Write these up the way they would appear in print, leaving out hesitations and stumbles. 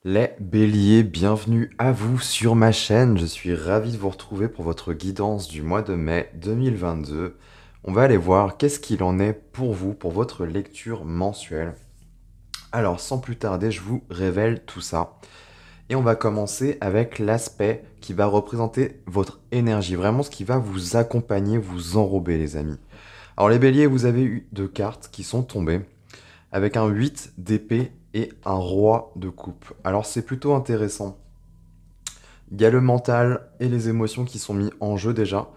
Les béliers, bienvenue à vous sur ma chaîne. Je suis ravi de vous retrouver pour votre guidance du mois de mai 2022. On va aller voir qu'est-ce qu'il en est pour vous, pour votre lecture mensuelle. Alors, sans plus tarder, je vous révèle tout ça. Et on va commencer avec l'aspect qui va représenter votre énergie, vraiment ce qui va vous accompagner, vous enrober, les amis. Alors, les béliers, vous avez eu deux cartes qui sont tombées avec un 8 d'épée et un roi de coupe. Alors c'est plutôt intéressant. Il y a le mental et les émotions qui sont mis en jeu déjà.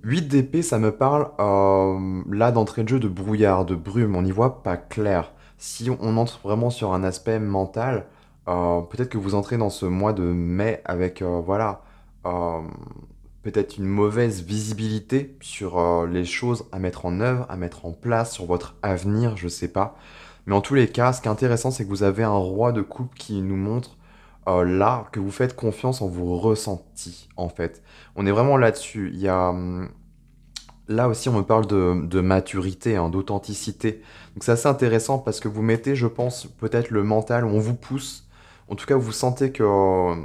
8 d'épée, ça me parle là d'entrée de jeu de brouillard, de brume, on n'y voit pas clair. Si on entre vraiment sur un aspect mental, peut-être que vous entrez dans ce mois de mai avec, voilà, euh, peut-être une mauvaise visibilité sur les choses à mettre en œuvre, à mettre en place, sur votre avenir, je sais pas. Mais en tous les cas, ce qui est intéressant, c'est que vous avez un roi de coupe qui nous montre là que vous faites confiance en vos ressentis, en fait. On est vraiment là-dessus. Il y a, là aussi, on me parle de maturité, hein, d'authenticité. Donc c'est assez intéressant parce que vous mettez, je pense, peut-être le mental, où on vous pousse. En tout cas, vous sentez que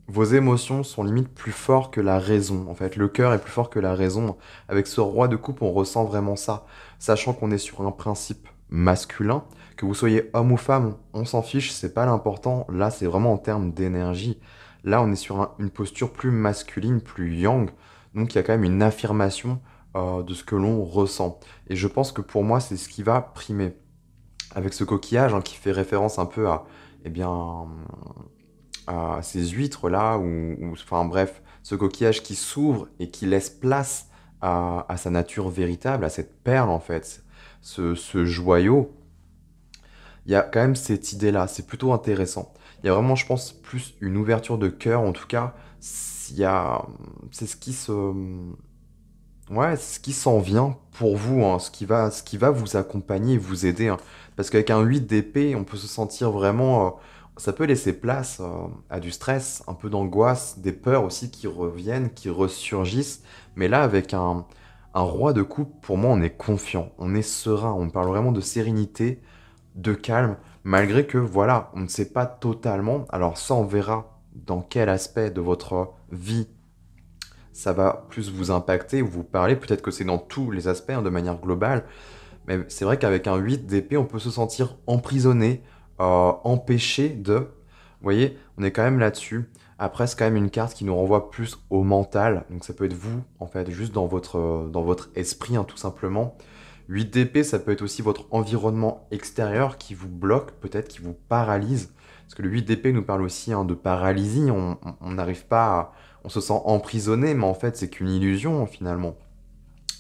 vos émotions sont limite plus fortes que la raison. En fait, le cœur est plus fort que la raison. Avec ce roi de coupe, on ressent vraiment ça. Sachant qu'on est sur un principe masculin, que vous soyez homme ou femme, on s'en fiche, c'est pas l'important. Là, c'est vraiment en termes d'énergie. Là, on est sur une posture plus masculine, plus yang. Donc, il y a quand même une affirmation de ce que l'on ressent. Et je pense que pour moi, c'est ce qui va primer. Avec ce coquillage, hein, qui fait référence un peu à, eh bien, à ces huîtres-là, enfin bref, ce coquillage qui s'ouvre et qui laisse place à sa nature véritable, à cette perle en fait, ce joyau, il y a quand même cette idée-là, c'est plutôt intéressant. Il y a vraiment, je pense, plus une ouverture de cœur, en tout cas, il y a, c'est ce qui se, ouais, c'est ce qui s'en vient pour vous, hein, ce qui va vous accompagner et vous aider, hein. Parce qu'avec un 8 d'épée, on peut se sentir vraiment, ça peut laisser place à du stress, un peu d'angoisse, des peurs aussi qui reviennent, qui ressurgissent. Mais là, avec un roi de coupe, pour moi, on est confiant, on est serein, on parle vraiment de sérénité, de calme, malgré que, voilà, on ne sait pas totalement. Alors ça, on verra dans quel aspect de votre vie ça va plus vous impacter ou vous parler. Peut-être que c'est dans tous les aspects, hein, de manière globale. Mais c'est vrai qu'avec un 8 d'épée, on peut se sentir emprisonné, empêché de... Vous voyez, on est quand même là-dessus. Après, c'est quand même une carte qui nous renvoie plus au mental. Donc ça peut être vous, en fait, juste dans votre esprit, hein, tout simplement. 8 d'épée, ça peut être aussi votre environnement extérieur qui vous bloque, peut-être qui vous paralyse. Parce que le 8 d'épée nous parle aussi, hein, de paralysie. On n'arrive pas à... On se sent emprisonné, mais en fait, c'est qu'une illusion, finalement.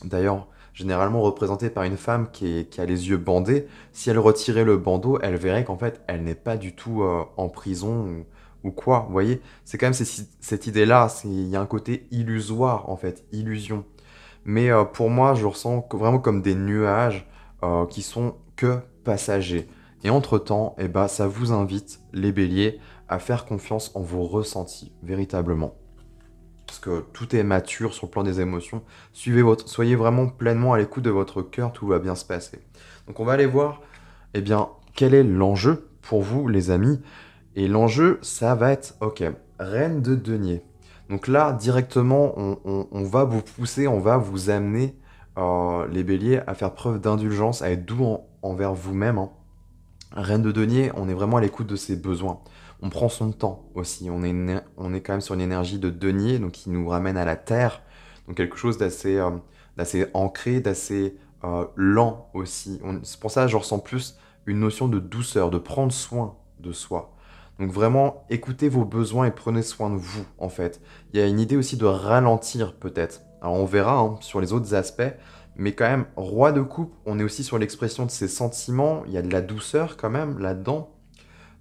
D'ailleurs, généralement représentée par une femme qui a les yeux bandés, si elle retirait le bandeau, elle verrait qu'en fait, elle n'est pas du tout en prison ou quoi. Vous voyez, c'est quand même cette idée-là. Il y a un côté illusoire, en fait, illusion. Mais pour moi, je ressens vraiment comme des nuages qui sont que passagers. Et entre-temps, eh ben, ça vous invite, les béliers, à faire confiance en vos ressentis, véritablement. Parce que tout est mature sur le plan des émotions. Soyez vraiment pleinement à l'écoute de votre cœur, tout va bien se passer. Donc on va aller voir, eh bien, quel est l'enjeu pour vous, les amis. Et l'enjeu, ça va être, ok, reine de denier. Donc là, directement, on va vous pousser, on va vous amener, les béliers, à faire preuve d'indulgence, à être doux envers vous-même, hein. Reine de denier, on est vraiment à l'écoute de ses besoins. On prend son temps aussi. On est quand même sur une énergie de denier, donc qui nous ramène à la terre. Donc quelque chose d'assez ancré, d'assez lent aussi. C'est pour ça que je ressens plus une notion de douceur, de prendre soin de soi. Donc vraiment, écoutez vos besoins et prenez soin de vous, en fait. Il y a une idée aussi de ralentir, peut-être. Alors on verra, hein, sur les autres aspects, mais quand même, roi de coupe, on est aussi sur l'expression de ses sentiments. Il y a de la douceur quand même là-dedans.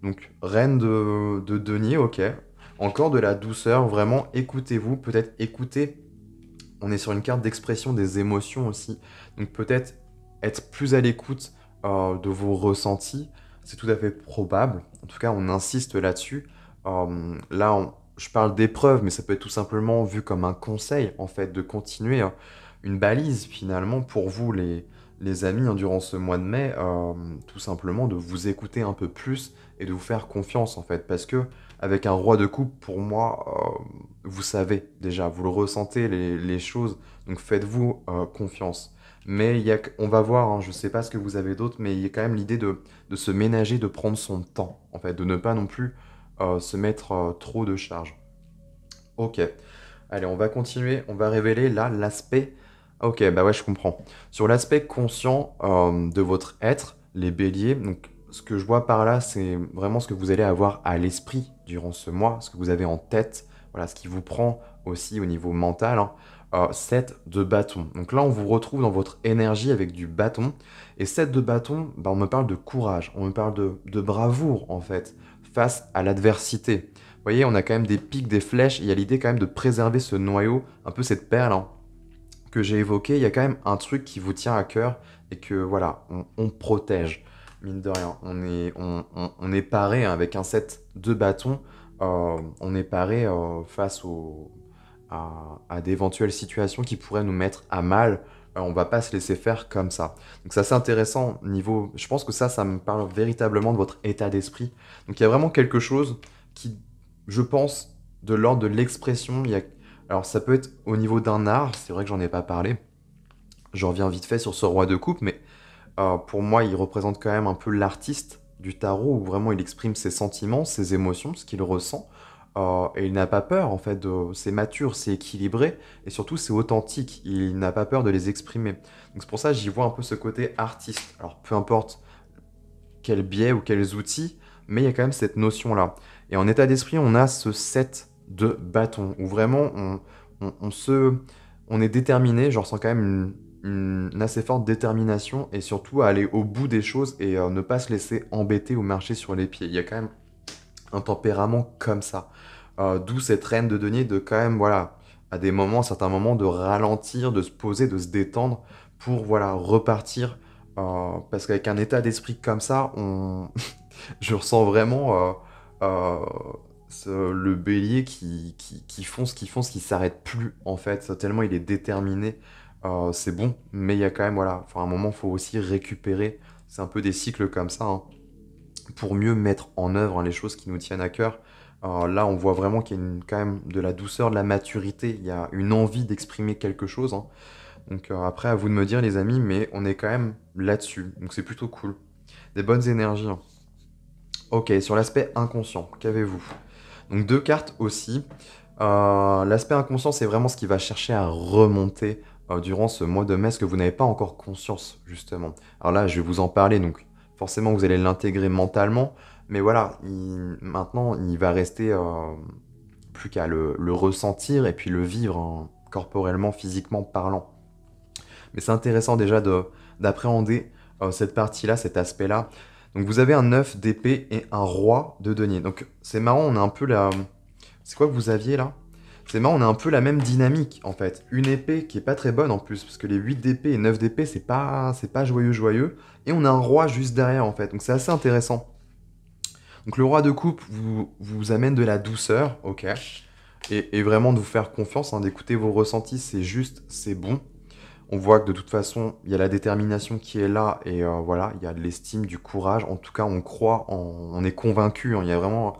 Donc, reine de denier, ok. Encore de la douceur, vraiment, écoutez-vous. Peut-être écoutez. On est sur une carte d'expression des émotions aussi. Donc, peut-être être plus à l'écoute de vos ressentis. c'est tout à fait probable. En tout cas, on insiste là-dessus. Là, je parle d'épreuve, mais ça peut être tout simplement vu comme un conseil, en fait, de continuer, une balise, finalement, pour vous, les amis, hein, durant ce mois de mai, tout simplement de vous écouter un peu plus et de vous faire confiance, en fait. Parce que, avec un roi de coupe, pour moi, vous savez déjà, vous le ressentez, les choses, donc faites-vous confiance. Mais on va voir, hein, je ne sais pas ce que vous avez d'autre, mais il y a quand même l'idée de se ménager, de prendre son temps, en fait, de ne pas non plus se mettre trop de charge. Ok, allez, on va continuer, on va révéler là l'aspect. Ok, bah ouais, je comprends. Sur l'aspect conscient de votre être, les béliers, donc ce que je vois par là, c'est vraiment ce que vous allez avoir à l'esprit durant ce mois, ce que vous avez en tête, voilà, ce qui vous prend aussi au niveau mental, hein, 7 de bâton. Donc là, on vous retrouve dans votre énergie avec du bâton. Et 7 de bâton, bah, on me parle de courage, on me parle de bravoure en fait, face à l'adversité. Vous voyez, on a quand même des pics, des flèches, et il y a l'idée quand même de préserver ce noyau, un peu cette perle, hein, que j'ai évoquée. Il y a quand même un truc qui vous tient à cœur et que voilà, on protège. Mine de rien, on est paré, hein, avec un set de bâtons, on est paré à d'éventuelles situations qui pourraient nous mettre à mal. On va pas se laisser faire comme ça. Donc ça c'est intéressant niveau. Je pense que ça me parle véritablement de votre état d'esprit. Donc il y a vraiment quelque chose qui, je pense, de l'ordre de l'expression. Alors ça peut être au niveau d'un art. C'est vrai que j'en ai pas parlé. Je reviens vite fait sur ce roi de coupe, mais pour moi il représente quand même un peu l'artiste du tarot où vraiment il exprime ses sentiments, ses émotions, ce qu'il ressent. Et il n'a pas peur, en fait, c'est mature, c'est équilibré, et surtout c'est authentique, il n'a pas peur de les exprimer. Donc c'est pour ça que j'y vois un peu ce côté artiste. Alors peu importe quel biais ou quels outils, mais il y a quand même cette notion-là. Et en état d'esprit, on a ce set de bâtons, où vraiment on se, on est déterminé, je ressens quand même une assez forte détermination, et surtout à aller au bout des choses et ne pas se laisser embêter ou marcher sur les pieds. Il y a quand même un tempérament comme ça. D'où cette reine de denier de quand même, voilà, à des moments, à certains moments, de ralentir, de se poser, de se détendre pour, voilà, repartir. Parce qu'avec un état d'esprit comme ça, je ressens vraiment euh, le bélier qui fonce, qui s'arrête plus, en fait, tellement il est déterminé. C'est bon, mais il y a quand même, voilà, enfin, à un moment, il faut aussi récupérer. C'est un peu des cycles comme ça, hein, pour mieux mettre en œuvre, hein, les choses qui nous tiennent à cœur. Alors là, on voit vraiment qu'il y a quand même de la douceur, de la maturité. Il y a une envie d'exprimer quelque chose, hein. Donc après, à vous de me dire, les amis, mais on est quand même là-dessus. Donc c'est plutôt cool. Des bonnes énergies, hein. Ok, sur l'aspect inconscient, qu'avez-vous? Donc deux cartes aussi. L'aspect inconscient, c'est vraiment ce qui va chercher à remonter durant ce mois de mai, ce que vous n'avez pas encore conscience, justement. Alors là, je vais vous en parler, donc forcément, vous allez l'intégrer mentalement, mais voilà, maintenant, il va rester plus qu'à le ressentir et puis le vivre, hein, corporellement, physiquement parlant. Mais c'est intéressant déjà d'appréhender cette partie-là, cet aspect-là. Donc vous avez un 9 d'épée et un roi de denier. Donc c'est marrant, on a un peu la... C'est quoi que vous aviez là? C'est marrant, on a un peu la même dynamique en fait. Une épée qui est pas très bonne en plus, parce que les 8 d'épée et 9 d'épée, c'est pas joyeux joyeux. Et on a un roi juste derrière en fait. Donc c'est assez intéressant. Donc le roi de coupe vous amène de la douceur, ok. Et vraiment de vous faire confiance, hein, d'écouter vos ressentis, c'est juste, c'est bon. On voit que de toute façon, il y a la détermination qui est là et voilà, il y a de l'estime, du courage. En tout cas, on croit, on est convaincu, hein. Il y a vraiment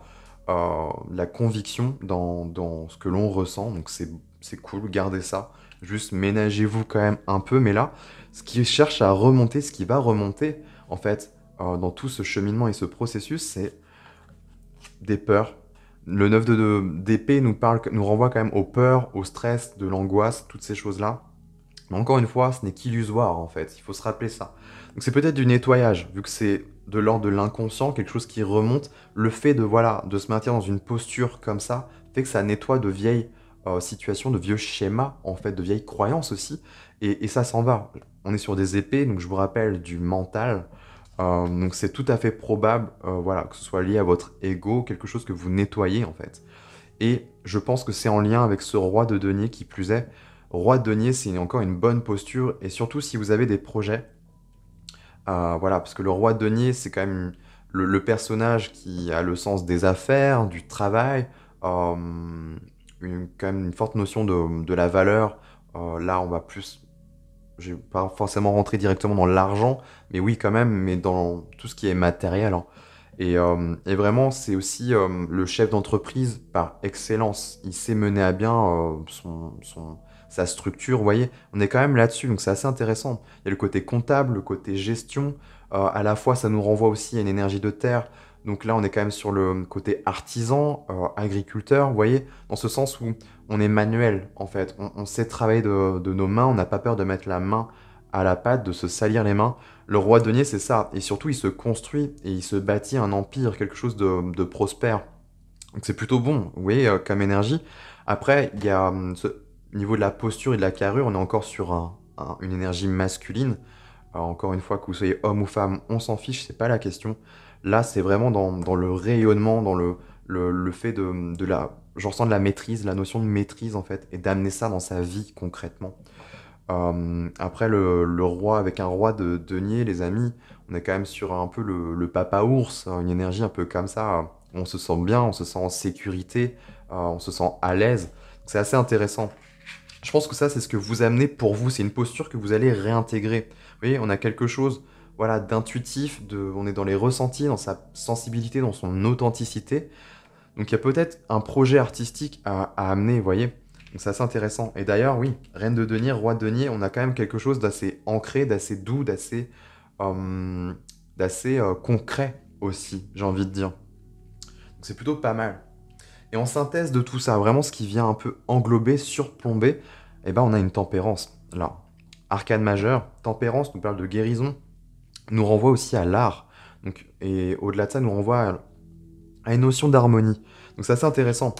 la conviction dans ce que l'on ressent. Donc c'est cool, gardez ça. Juste ménagez-vous quand même un peu. Mais là, ce qui cherche à remonter, ce qui va remonter, en fait, dans tout ce cheminement et ce processus, c'est des peurs. Le 9 d'épée nous renvoie quand même aux peurs, au stress, de l'angoisse, toutes ces choses-là. Mais encore une fois, ce n'est qu'illusoire en fait, il faut se rappeler ça. Donc c'est peut-être du nettoyage, vu que c'est de l'ordre de l'inconscient, quelque chose qui remonte. Le fait de, voilà, de se maintenir dans une posture comme ça fait que ça nettoie de vieilles situations, de vieux schémas, en fait, de vieilles croyances aussi. Et ça s'en va. On est sur des épées, donc je vous rappelle du mental. Donc c'est tout à fait probable, voilà, que ce soit lié à votre ego, quelque chose que vous nettoyez en fait. Et je pense que c'est en lien avec ce roi de denier qui plus est. Roi de denier, c'est encore une bonne posture, et surtout si vous avez des projets, voilà, parce que le roi de denier, c'est quand même le personnage qui a le sens des affaires, du travail, quand même une forte notion de la valeur. Là, on va plus, je vais pas forcément rentrer directement dans l'argent, mais oui quand même, mais dans tout ce qui est matériel, hein. Et vraiment, c'est aussi le chef d'entreprise par excellence. Il sait mener à bien sa structure, vous voyez. On est quand même là-dessus, donc c'est assez intéressant. Il y a le côté comptable, le côté gestion. À la fois, ça nous renvoie aussi à une énergie de terre. Donc là, on est quand même sur le côté artisan, agriculteur, vous voyez, dans ce sens où on est manuel, en fait. On sait travailler de nos mains, on n'a pas peur de mettre la main à la pâte, de se salir les mains. Le roi denier, c'est ça. Et surtout, il se construit et il se bâtit un empire, quelque chose de prospère. Donc c'est plutôt bon, vous voyez, comme énergie. Après, il y a au niveau de la posture et de la carrure, on est encore sur une énergie masculine. Alors, encore une fois, que vous soyez homme ou femme, on s'en fiche, c'est pas la question. Là, c'est vraiment dans le rayonnement, dans le fait de la... Je ressens de la maîtrise, la notion de maîtrise en fait, et d'amener ça dans sa vie concrètement. Après, le roi, avec un roi de denier, les amis, on est quand même sur un peu le papa ours, une énergie un peu comme ça. On se sent bien, on se sent en sécurité, on se sent à l'aise. C'est assez intéressant. Je pense que ça, c'est ce que vous amenez pour vous. C'est une posture que vous allez réintégrer. Vous voyez, on a quelque chose, voilà, d'intuitif, on est dans les ressentis, dans sa sensibilité, dans son authenticité. Donc il y a peut-être un projet artistique à amener, vous voyez. Donc c'est assez intéressant. Et d'ailleurs, oui, reine de denier, roi de denier, on a quand même quelque chose d'assez ancré, d'assez doux, euh, d'assez concret aussi, j'ai envie de dire. Donc c'est plutôt pas mal. Et en synthèse de tout ça, vraiment ce qui vient un peu englober, surplomber, eh ben on a une tempérance, là. Arcane majeure, tempérance nous parle de guérison, nous renvoie aussi à l'art. Donc, et au-delà de ça, nous renvoie à une notion d'harmonie. Donc c'est assez intéressant.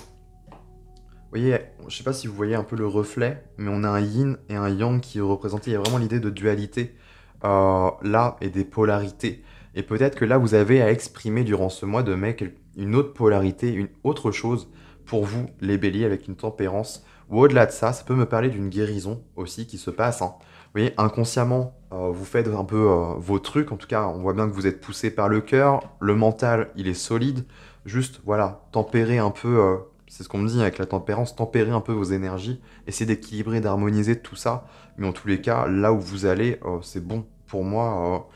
Vous voyez, je sais pas si vous voyez un peu le reflet, mais on a un yin et un yang qui est représenté. Il y a vraiment l'idée de dualité là et des polarités. Et peut-être que là, vous avez à exprimer durant ce mois de mai une autre polarité, une autre chose pour vous, les béliers, avec une tempérance. Ou au-delà de ça, ça peut me parler d'une guérison aussi qui se passe, hein. Vous voyez, inconsciemment, vous faites un peu vos trucs. En tout cas, on voit bien que vous êtes poussé par le cœur. Le mental, il est solide. Juste, voilà, tempérer un peu. C'est ce qu'on me dit avec la tempérance, tempérer un peu vos énergies, essayer d'équilibrer, d'harmoniser tout ça. Mais en tous les cas, là où vous allez, c'est bon pour moi.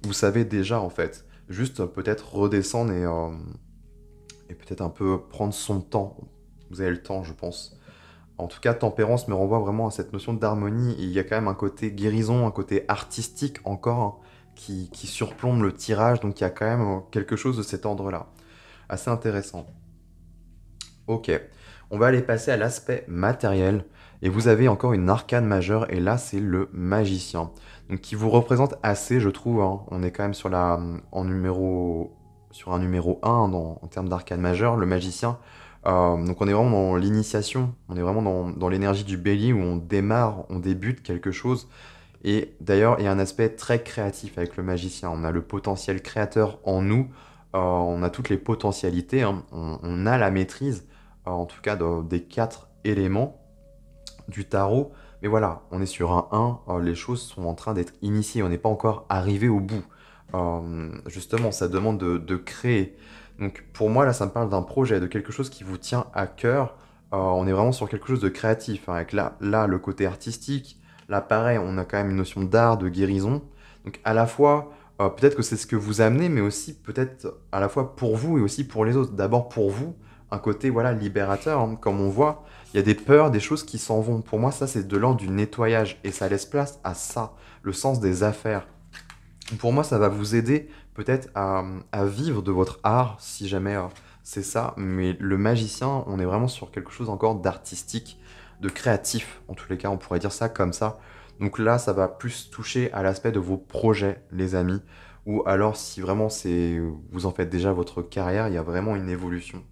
Vous savez déjà en fait. Juste peut-être redescendre et peut-être un peu prendre son temps. Vous avez le temps, je pense. En tout cas, tempérance me renvoie vraiment à cette notion d'harmonie. Et il y a quand même un côté guérison, un côté artistique encore, hein, qui surplombe le tirage. Donc il y a quand même quelque chose de cet ordre-là. Assez intéressant. Ok, on va aller passer à l'aspect matériel. Et vous avez encore une arcane majeure, et là c'est le magicien. Donc qui vous représente assez, je trouve, hein. On est quand même sur un numéro 1 en termes d'arcane majeure, le magicien. Donc on est vraiment dans l'initiation, on est vraiment dans l'énergie du bélier où on démarre, on débute quelque chose. Et d'ailleurs, il y a un aspect très créatif avec le magicien. On a le potentiel créateur en nous, on a toutes les potentialités, hein. On a la maîtrise, en tout cas des quatre éléments du tarot. Mais voilà, on est sur un 1, les choses sont en train d'être initiées, on n'est pas encore arrivé au bout. Justement, ça demande de créer. Donc pour moi, là, ça me parle d'un projet, de quelque chose qui vous tient à cœur. On est vraiment sur quelque chose de créatif, hein, avec là, le côté artistique. Là, pareil, on a quand même une notion d'art, de guérison. Donc à la fois, peut-être que c'est ce que vous amenez, mais aussi peut-être à la fois pour vous et aussi pour les autres. D'abord pour vous, un côté voilà libérateur, hein, comme on voit. Il y a des peurs, des choses qui s'en vont. Pour moi, ça, c'est de l'ordre du nettoyage. Et ça laisse place à ça, le sens des affaires. Pour moi, ça va vous aider peut-être à vivre de votre art, si jamais c'est ça. Mais le magicien, on est vraiment sur quelque chose encore d'artistique, de créatif. En tous les cas, on pourrait dire ça comme ça. Donc là, ça va plus toucher à l'aspect de vos projets, les amis. Ou alors, si vraiment vous en faites déjà votre carrière, il y a vraiment une évolution.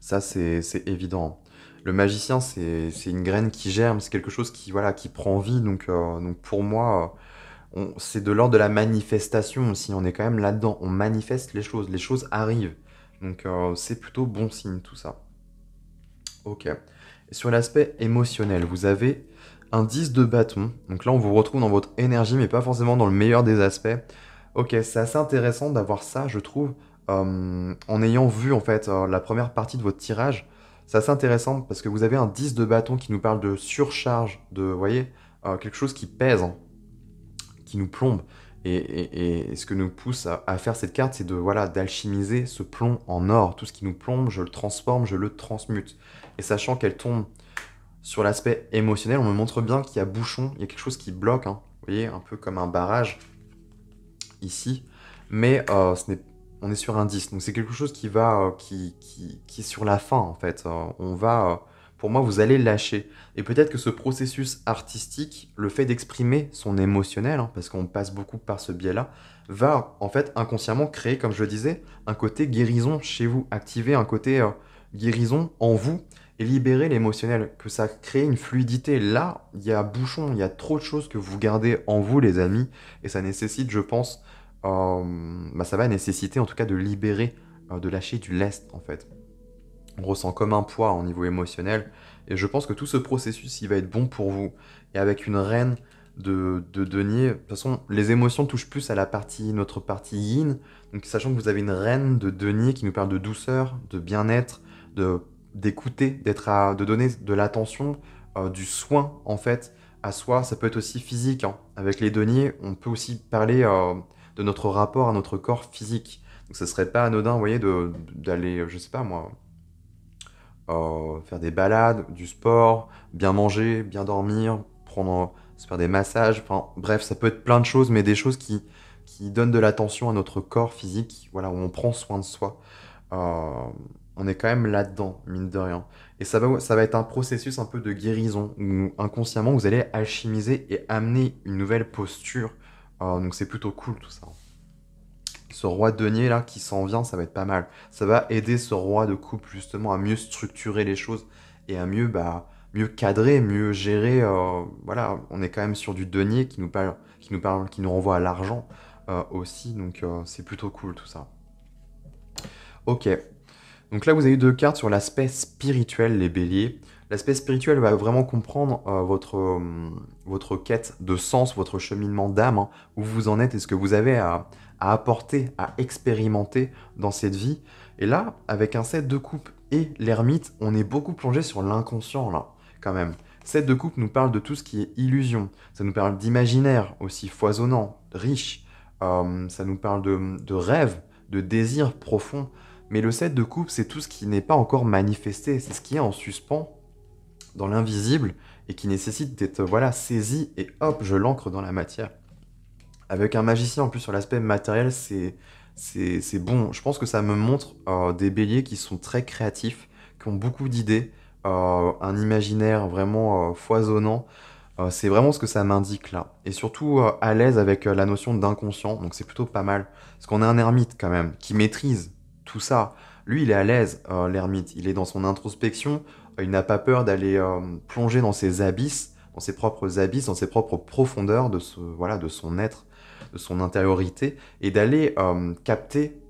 Ça, c'est évident. Le magicien, c'est une graine qui germe, c'est quelque chose qui, voilà, qui prend vie. Donc pour moi, c'est de l'ordre de la manifestation aussi. On est quand même là-dedans. On manifeste les choses arrivent. Donc c'est plutôt bon signe tout ça. Ok. Et sur l'aspect émotionnel, vous avez un 10 de bâton. Donc là, on vous retrouve dans votre énergie, mais pas forcément dans le meilleur des aspects. Ok, c'est assez intéressant d'avoir ça, je trouve, en ayant vu en fait la première partie de votre tirage. C'est assez intéressant parce que vous avez un 10 de bâton qui nous parle de surcharge, de, vous voyez, quelque chose qui pèse, hein, qui nous plombe. Et ce que nous pousse à faire cette carte, c'est de voilà d'alchimiser ce plomb en or. Tout ce qui nous plombe, je le transforme, je le transmute. Et sachant qu'elle tombe sur l'aspect émotionnel, on me montre bien qu'il y a bouchon, il y a quelque chose qui bloque, hein. Vous voyez, un peu comme un barrage ici, mais on est sur un 10, donc c'est quelque chose qui va, qui est sur la fin en fait. Pour moi, vous allez lâcher. Et peut-être que ce processus artistique, le fait d'exprimer son émotionnel, hein, parce qu'on passe beaucoup par ce biais-là, va en fait inconsciemment créer, comme je le disais, un côté guérison chez vous, activer un côté guérison en vous et libérer l'émotionnel, que ça crée une fluidité. Là, il y a bouchon, il y a trop de choses que vous gardez en vous, les amis, et ça nécessite, je pense, ça va nécessiter en tout cas de libérer, de lâcher du lest en fait. On ressent comme un poids au niveau émotionnel, et je pense que tout ce processus, il va être bon pour vous. Et avec une reine de denier, de toute façon, les émotions touchent plus à notre partie yin, donc sachant que vous avez une reine de denier qui nous parle de douceur, de bien-être, de d'écouter, de donner de l'attention, du soin en fait à soi. Ça peut être aussi physique, hein. Avec les deniers, on peut aussi parler de notre rapport à notre corps physique. Donc ce serait pas anodin, vous voyez, d'aller, je sais pas moi, faire des balades, du sport, bien manger, bien dormir, se faire des massages, enfin bref, ça peut être plein de choses, mais des choses qui donnent de l'attention à notre corps physique, voilà, où on prend soin de soi. Euh, on est quand même là-dedans, mine de rien. Et ça va être un processus un peu de guérison, où inconsciemment, vous allez alchimiser et amener une nouvelle posture. Donc c'est plutôt cool tout ça. Ce roi de denier là qui s'en vient, ça va être pas mal. Ça va aider ce roi de coupe justement à mieux structurer les choses et à mieux, mieux cadrer, mieux gérer. Voilà, on est quand même sur du denier qui nous renvoie à l'argent aussi. Donc c'est plutôt cool tout ça. Ok, donc là, vous avez eu deux cartes sur l'aspect spirituel, les béliers. L'aspect spirituel va vraiment comprendre votre quête de sens, votre cheminement d'âme, hein, où vous en êtes et ce que vous avez à apporter, à expérimenter dans cette vie. Et là, avec un 7 de coupe et l'ermite, on est beaucoup plongé sur l'inconscient, là, quand même. 7 de coupe nous parle de tout ce qui est illusion. Ça nous parle d'imaginaire aussi foisonnant, riche. Ça nous parle de rêve, de désir profond. Mais le 7 de coupe, c'est tout ce qui n'est pas encore manifesté, c'est ce qui est en suspens dans l'invisible et qui nécessite d'être voilà, saisi et hop, je l'ancre dans la matière. Avec un magicien en plus sur l'aspect matériel, c'est bon. Je pense que ça me montre des béliers qui sont très créatifs, qui ont beaucoup d'idées, un imaginaire vraiment foisonnant. C'est vraiment ce que ça m'indique là. Et surtout à l'aise avec la notion d'inconscient, donc c'est plutôt pas mal. Parce qu'on a un ermite quand même, qui maîtrise tout ça. Lui, il est à l'aise, l'ermite. Il est dans son introspection, il n'a pas peur d'aller plonger dans ses abysses, dans ses propres abysses, dans ses propres profondeurs voilà, de son être, de son intériorité, et d'aller capter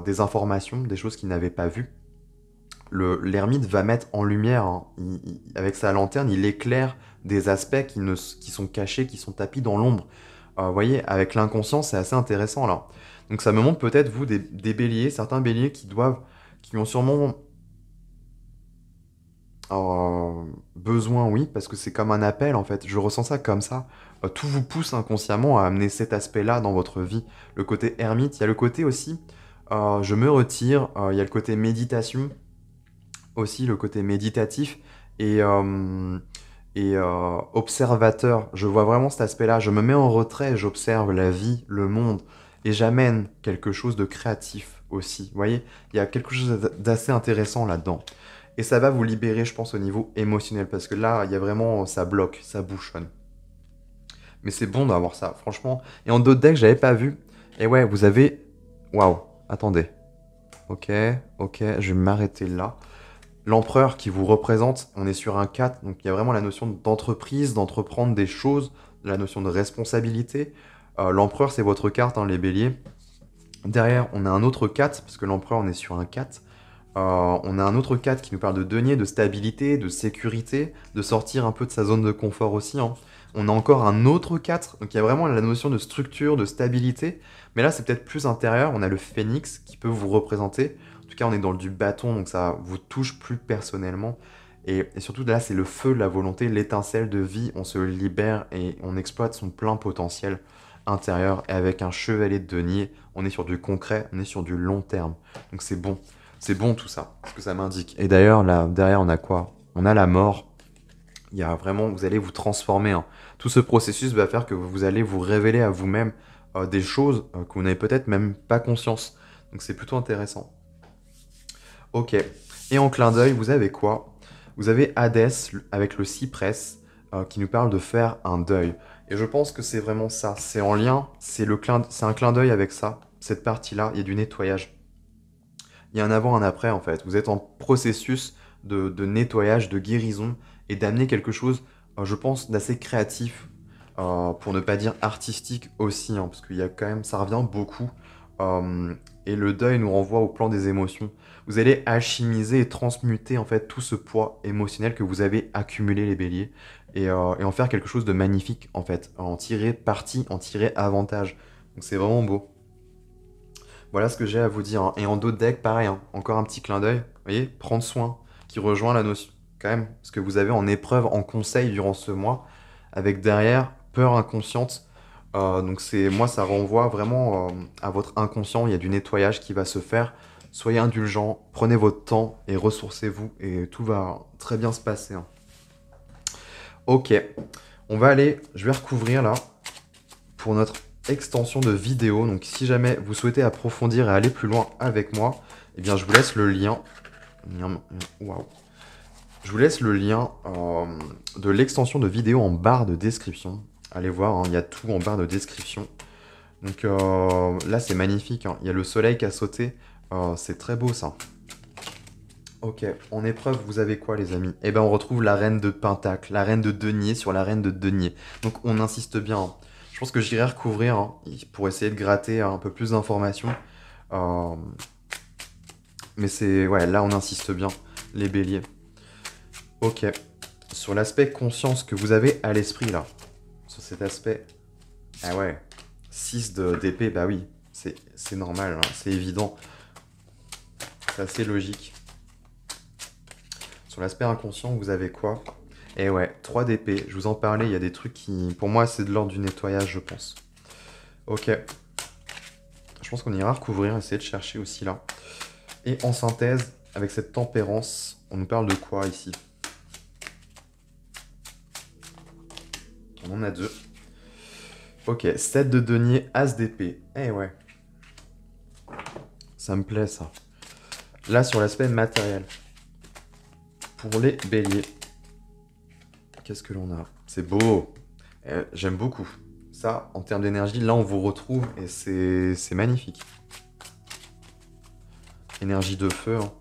des informations, des choses qu'il n'avait pas vues. L'ermite va mettre en lumière, hein, avec sa lanterne, il éclaire des aspects qui sont cachés, qui sont tapis dans l'ombre. Vous voyez, avec l'inconscient, c'est assez intéressant là. Donc ça me montre peut-être, vous, des béliers, certains béliers qui ont sûrement besoin, oui, parce que c'est comme un appel en fait. Je ressens ça comme ça. Tout vous pousse inconsciemment à amener cet aspect-là dans votre vie. Le côté ermite, il y a le côté aussi, je me retire, il y a le côté méditation aussi, le côté méditatif et observateur. Je vois vraiment cet aspect-là. Je me mets en retrait, j'observe la vie, le monde, et j'amène quelque chose de créatif aussi. Vous voyez, il y a quelque chose d'assez intéressant là-dedans. Et ça va vous libérer, je pense, au niveau émotionnel, parce que là, il y a vraiment, ça bloque, ça bouchonne. Mais c'est bon d'avoir ça, franchement. Et en d'autres decks, j'avais pas vu. Et ouais, vous avez... Waouh, attendez. Ok, ok, je vais m'arrêter là. L'empereur qui vous représente, on est sur un 4, donc il y a vraiment la notion d'entreprise, d'entreprendre des choses, la notion de responsabilité. L'empereur, c'est votre carte, hein, les béliers. Derrière, on a un autre 4, parce que l'empereur, on est sur un 4. On a un autre 4 qui nous parle de denier, de stabilité, de sécurité, de sortir un peu de sa zone de confort aussi, hein. On a encore un autre 4, donc il y a vraiment la notion de structure, de stabilité, mais là c'est peut-être plus intérieur. On a le phénix qui peut vous représenter. En tout cas, on est dans du bâton, donc ça vous touche plus personnellement. Et surtout là, c'est le feu, la volonté, l'étincelle de vie. On se libère et on exploite son plein potentiel intérieur. Et avec un chevalet de denier, on est sur du concret, on est sur du long terme. Donc c'est bon. C'est bon tout ça, ce que ça m'indique. Et d'ailleurs, là, derrière, on a quoi? On a la mort. Il y a vraiment, vous allez vous transformer, hein. Tout ce processus va faire que vous allez vous révéler à vous-même des choses que vous n'avez peut-être même pas conscience. Donc c'est plutôt intéressant. Ok. Et en clin d'œil, vous avez quoi? Vous avez Hadès avec le cyprès qui nous parle de faire un deuil. Et je pense que c'est vraiment ça. C'est en lien, c'est un clin d'œil avec ça. Cette partie-là, il y a du nettoyage. Il y a un avant, un après en fait. Vous êtes en processus de nettoyage, de guérison et d'amener quelque chose, je pense, d'assez créatif, pour ne pas dire artistique aussi, hein, parce qu'il y a quand même, ça revient beaucoup. Et le deuil nous renvoie au plan des émotions. Vous allez alchimiser et transmuter en fait tout ce poids émotionnel que vous avez accumulé les béliers et en faire quelque chose de magnifique en fait, en tirer parti, en tirer avantage. Donc c'est vraiment beau. Voilà ce que j'ai à vous dire, hein. Et en dos de deck, pareil, hein. Encore un petit clin d'œil. Vous voyez, prendre soin, qui rejoint la notion, quand même, ce que vous avez en épreuve, en conseil durant ce mois, avec derrière peur inconsciente. Donc moi, ça renvoie vraiment à votre inconscient. Il y a du nettoyage qui va se faire. Soyez indulgents, prenez votre temps et ressourcez-vous et tout va très bien se passer, hein. Ok, on va aller, je vais recouvrir là pour notre extension de vidéo. Donc si jamais vous souhaitez approfondir et aller plus loin avec moi, eh bien je vous laisse le lien. Waouh. Je vous laisse le lien de l'extension de vidéo en barre de description. Allez voir, hein, il y a tout en barre de description. Donc là c'est magnifique, hein. Il y a le soleil qui a sauté. C'est très beau ça. Ok, en épreuve, vous avez quoi les amis? Eh ben on retrouve la reine de Pentacle, la reine de denier sur la reine de denier. Donc on insiste bien, hein. Je pense que j'irai recouvrir, hein, pour essayer de gratter un peu plus d'informations. Euh, mais c'est... Ouais, là on insiste bien, les béliers. Ok, sur l'aspect conscience que vous avez à l'esprit là, sur cet aspect... Ah ouais, 6 d'épée, bah oui, c'est normal, hein, c'est évident. C'est assez logique. Sur l'aspect inconscient, vous avez quoi? Eh ouais, 3 d'épée, je vous en parlais, il y a des trucs qui... Pour moi, c'est de l'ordre du nettoyage, je pense. Ok. Je pense qu'on ira recouvrir, essayer de chercher aussi là. Et en synthèse, avec cette tempérance, on nous parle de quoi ici? On en a 2. Ok, 7 de denier, as d'épée. Eh ouais. Ça me plaît ça. Là, sur l'aspect matériel. Pour les béliers. Qu'est-ce que l'on a? C'est beau. J'aime beaucoup. Ça, en termes d'énergie, là, on vous retrouve et c'est magnifique. Énergie de feu, hein.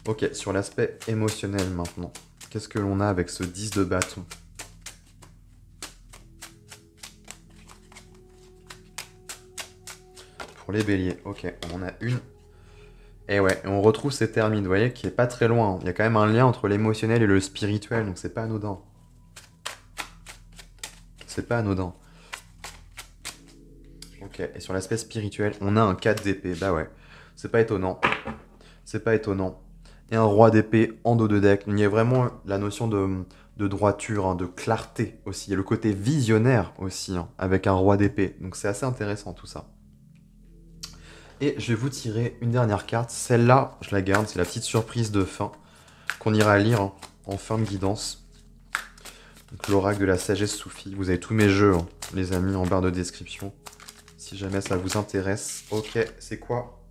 Ok, sur l'aspect émotionnel maintenant. Qu'est-ce que l'on a avec ce 10 de bâton? Pour les béliers, ok, on en a une. Et ouais, on retrouve ces termites, vous voyez, qui est pas très loin, hein. Il y a quand même un lien entre l'émotionnel et le spirituel, donc c'est pas anodin. C'est pas anodin. Ok, et sur l'aspect spirituel, on a un 4 d'épée, bah ouais. C'est pas étonnant. C'est pas étonnant. Et un roi d'épée en dos de deck. Il y a vraiment la notion de droiture, hein, de clarté aussi. Il y a le côté visionnaire aussi, hein, avec un roi d'épée. Donc c'est assez intéressant tout ça. Et je vais vous tirer une dernière carte. Celle-là, je la garde. C'est la petite surprise de fin qu'on ira lire, hein, en fin de guidance. Donc l'oracle de la sagesse soufie. Vous avez tous mes jeux, hein, les amis, en barre de description. Si jamais ça vous intéresse. Ok, c'est quoi?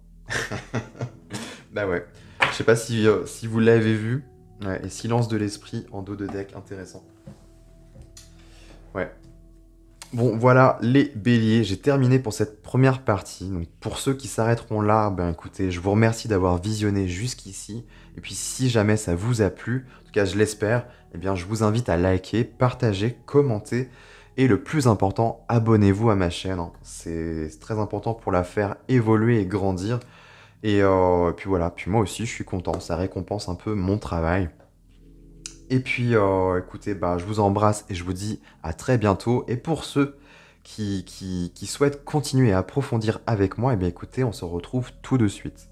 Bah ouais. Je sais pas si vous l'avez vu. Ouais, et silence de l'esprit en dos de deck, intéressant. Ouais. Bon, voilà les béliers. J'ai terminé pour cette première partie. Donc, pour ceux qui s'arrêteront là, ben écoutez, je vous remercie d'avoir visionné jusqu'ici. Et puis, si jamais ça vous a plu, en tout cas, je l'espère, eh bien, je vous invite à liker, partager, commenter. Et le plus important, abonnez-vous à ma chaîne, hein. C'est très important pour la faire évoluer et grandir. Et puis voilà, puis moi aussi je suis content, ça récompense un peu mon travail. Et puis écoutez, bah, je vous embrasse et je vous dis à très bientôt. Et pour ceux qui souhaitent continuer à approfondir avec moi, eh bien écoutez, on se retrouve tout de suite.